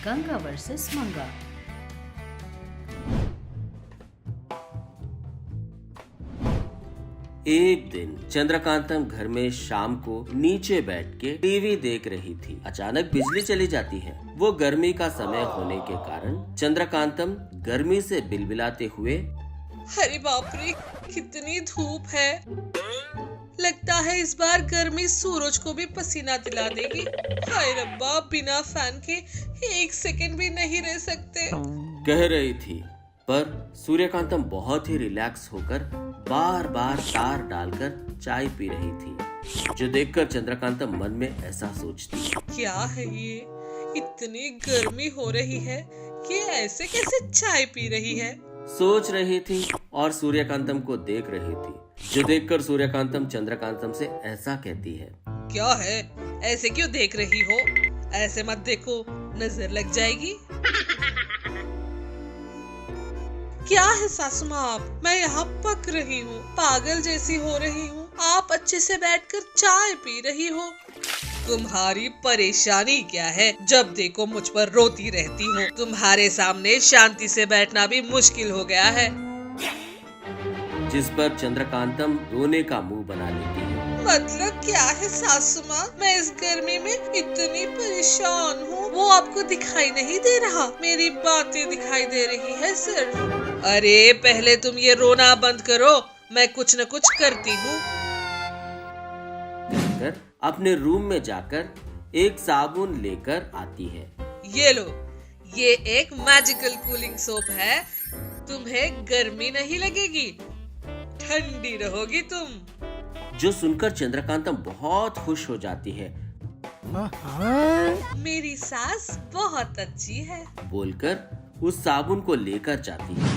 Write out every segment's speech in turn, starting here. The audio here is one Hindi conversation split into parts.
गंगा वर्सेस मंगा। एक दिन चंद्रकांतम घर में शाम को नीचे बैठ के टीवी देख रही थी। अचानक बिजली चली जाती है। वो गर्मी का समय होने के कारण चंद्रकांतम गर्मी से बिलबिलाते हुए, अरे बाप रे, कितनी धूप है। लगता है इस बार गर्मी सूरज को भी पसीना दिला देगी। हाय रब्बा, बिना फैन के एक सेकंड भी नहीं रह सकते। कह रही थी, पर सूर्यकांतम बहुत ही रिलैक्स होकर बार बार तार डालकर चाय पी रही थी, जो देखकर चंद्रकांतम मन में ऐसा सोचती, क्या है ये, इतनी गर्मी हो रही है कि ऐसे कैसे चाय पी रही है। सोच रही थी और सूर्यकांतम को देख रही थी, जो देखकर सूर्यकांतम चंद्रकांतम से ऐसा कहती है, क्या है, ऐसे क्यों देख रही हो? ऐसे मत देखो, नजर लग जाएगी। क्या है सासू माँ, आप, मैं यहाँ पक रही हूँ, पागल जैसी हो रही हूँ। आप अच्छे से बैठकर चाय पी रही हो। तुम्हारी परेशानी क्या है? जब देखो मुझ पर रोती रहती हो। तुम्हारे सामने शांति से बैठना भी मुश्किल हो गया है। जिस पर चंद्रकांतम रोने का मुंह बना लेती है। मतलब क्या है सासू माँ, मैं इस गर्मी में इतनी परेशान हूँ, वो आपको दिखाई नहीं दे रहा? मेरी बातें दिखाई दे रही है सिर्फ। अरे पहले तुम ये रोना बंद करो, मैं कुछ न कुछ करती हूँ। कहकर अपने रूम में जाकर एक साबुन लेकर आती है। ये लो, ये एक मैजिकल कूलिंग सोप है। तुम्हें गर्मी नहीं लगेगी, ठंडी रहोगी तुम। जो सुनकर चंद्रकांतम बहुत खुश हो जाती है। मेरी सास बहुत अच्छी है, बोलकर उस साबुन को लेकर जाती है।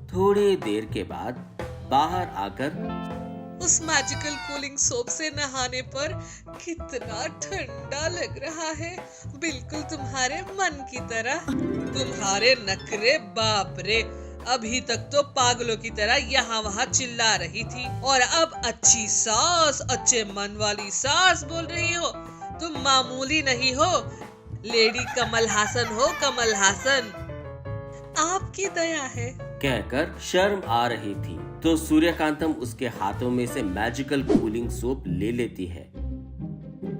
थोड़ी देर के बाद बाहर आकर उस मैजिकल कूलिंग सोप से नहाने पर कितना ठंडा लग रहा है, बिल्कुल तुम्हारे मन की तरह। तुम्हारे नखरे, बाप रे, अभी तक तो पागलों की तरह यहाँ वहाँ चिल्ला रही थी, और अब अच्छी सास, अच्छे मन वाली सास बोल रही हो। तुम मामूली नहीं हो, लेडी कमल हासन हो, कमल हासन। आपकी दया है। कहकर शर्म आ रही थी तो सूर्यकांतम उसके हाथों में से मैजिकल कूलिंग सोप ले लेती है।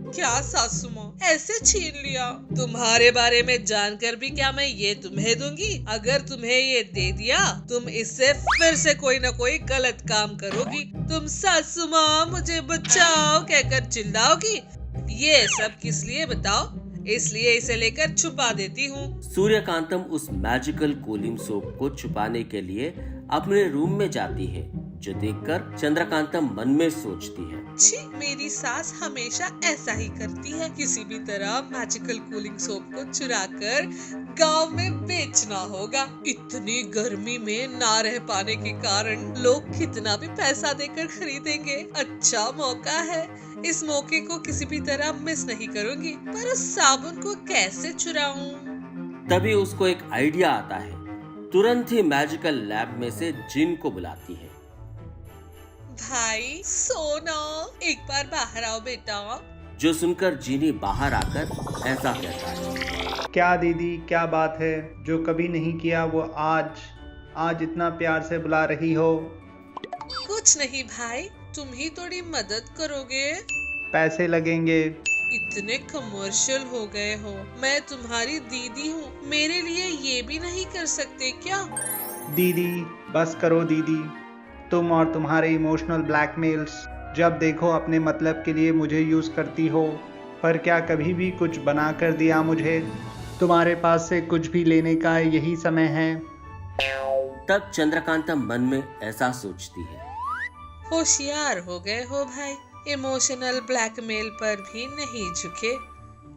क्या सासू माँ, ऐसे छीन लिया? तुम्हारे बारे में जानकर भी क्या मैं ये तुम्हें दूंगी? अगर तुम्हें ये दे दिया, तुम इससे फिर से कोई न कोई गलत काम करोगी। तुम सासू माँ मुझे बचाओ कहकर चिल्लाओगी। ये सब किस लिए बताओ? इसलिए इसे लेकर छुपा देती हूँ। सूर्यकांतम उस मैजिकल कूलिंग सोप को छुपाने के लिए अपने रूम में जाती है, जो देखकर चंद्रकांतम मन में सोचती है, छी, मेरी सास हमेशा ऐसा ही करती है। किसी भी तरह मैजिकल कूलिंग सोप को चुराकर गांव में बेचना होगा। इतनी गर्मी में ना रह पाने के कारण लोग कितना भी पैसा देकर खरीदेंगे। अच्छा मौका है, इस मौके को किसी भी तरह मिस नहीं करूंगी। पर उस साबुन को कैसे चुराऊं? तभी उसको एक आइडिया आता है। तुरंत ही मैजिकल लैब में से जिन को बुलाती है। भाई सोना, एक बार बाहर आओ बेटा। जो सुनकर जीनी बाहर आकर ऐसा कहता है, क्या दीदी, क्या बात है? जो कभी नहीं किया वो आज इतना प्यार से बुला रही हो। कुछ नहीं भाई, तुम ही थोड़ी मदद करोगे? पैसे लगेंगे। इतने कमर्शियल हो गए हो। मैं तुम्हारी दीदी हूँ, मेरे लिए ये भी नहीं कर सकते क्या? दीदी बस करो दीदी, तुम और तुम्हारे इमोशनल ब्लैकमेल्स, जब देखो अपने मतलब के लिए मुझे यूज करती हो। पर क्या कभी भी कुछ बना कर दिया मुझे? तुम्हारे पास से कुछ भी लेने का यही समय है। तब चंद्रकांतम मन में ऐसा सोचती है, होशियार हो गए हो भाई, इमोशनल ब्लैकमेल पर भी नहीं झुके।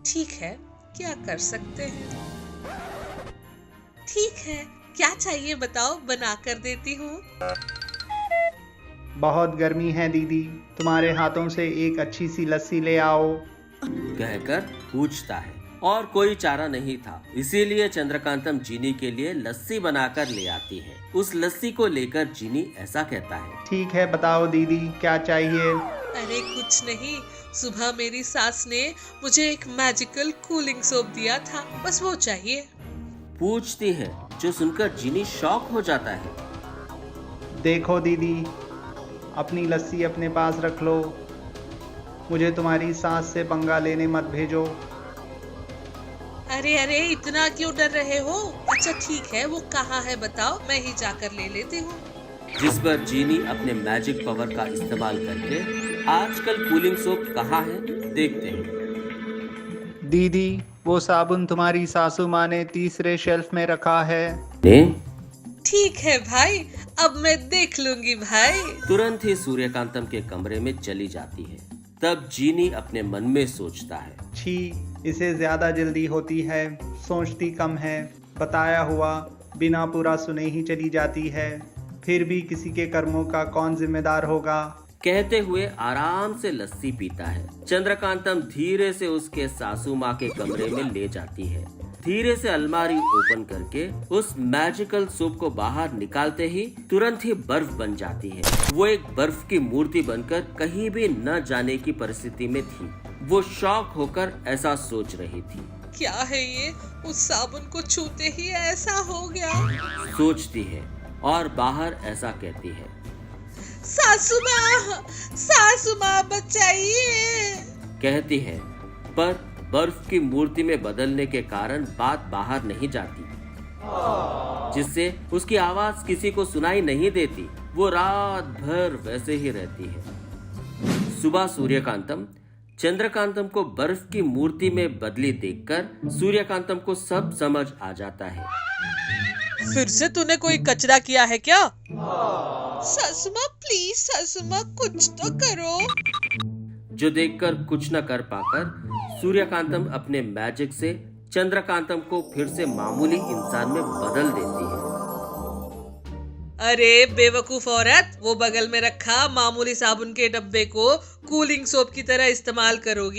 ठीक है, क्या कर सकते हैं। ठीक है, क्या चाहिए बताओ, बना कर देती हूँ। बहुत गर्मी है दीदी, तुम्हारे हाथों से एक अच्छी सी लस्सी ले आओ। कहकर पूछता है, और कोई चारा नहीं था, इसीलिए चंद्रकांतम जीनी के लिए लस्सी बनाकर ले आती है। उस लस्सी को लेकर जीनी ऐसा कहता है, ठीक है बताओ दीदी, क्या चाहिए? अरे कुछ नहीं, सुबह मेरी सास ने मुझे एक मैजिकल कूलिंग सोप दिया था, बस वो चाहिए। पूछती है, जो सुनकर जिनी शॉक हो जाता है। देखो दीदी, अपनी लस्सी अपने पास रख लो, मुझे तुम्हारी सास से पंगा लेने मत भेजो। अरे अरे, इतना क्यों डर रहे हो? अच्छा ठीक है, वो कहाँ है बताओ, मैं ही जाकर ले लेती हूँ। जिस पर जीनी अपने मैजिक पावर का इस्तेमाल करके आजकल कूलिंग सोप कहाँ है देखते हैं। दीदी, वो साबुन तुम्हारी सासू माँ ने तीसरे शेल्फ में रखा है। ने ठीक है भाई, अब मैं देख लूंगी भाई। तुरंत ही सूर्यकांतम के कमरे में चली जाती है। तब जीनी अपने मन में सोचता है, छी, इसे ज्यादा जल्दी होती है, सोचती कम है, बताया हुआ बिना पूरा सुने ही चली जाती है, फिर भी किसी के कर्मों का कौन जिम्मेदार होगा। कहते हुए आराम से लस्सी पीता है। चंद्रकांतम धीरे से उसके सासू माँ के कमरे में ले जाती है। धीरे से अलमारी ओपन करके उस मैजिकल सोप को बाहर निकालते ही तुरंत ही बर्फ बन जाती है। वो एक बर्फ की मूर्ति बनकर कहीं भी न जाने की परिस्थिति में थी। वो शॉक होकर ऐसा सोच रही थी। क्या है ये, उस साबुन को छूते ही ऐसा हो गया। सोचती है और बाहर ऐसा कहती है, सासू माँ बचाइए। कहती है, पर बर्फ की मूर्ति में बदलने के कारण बात बाहर नहीं जाती, जिससे उसकी आवाज किसी को सुनाई नहीं देती। वो रात भर वैसे ही रहती है। सुबह सूर्यकांतम चंद्रकांतम को बर्फ की मूर्ति में बदली देखकर सूर्यकांतम को सब समझ आ जाता है। फिर से तूने कोई कचरा किया है क्या? सासू माँ प्लीज, सासू माँ कुछ तो करो। जो देखकर कुछ न कर पाकर सूर्यकांतम अपने मैजिक से चंद्रकांतम को फिर से मामूली इंसान में बदल देती है। अरे बेवकूफ औरत, वो बगल में रखा मामूली साबुन के डब्बे को कूलिंग सोप की तरह इस्तेमाल करोगी?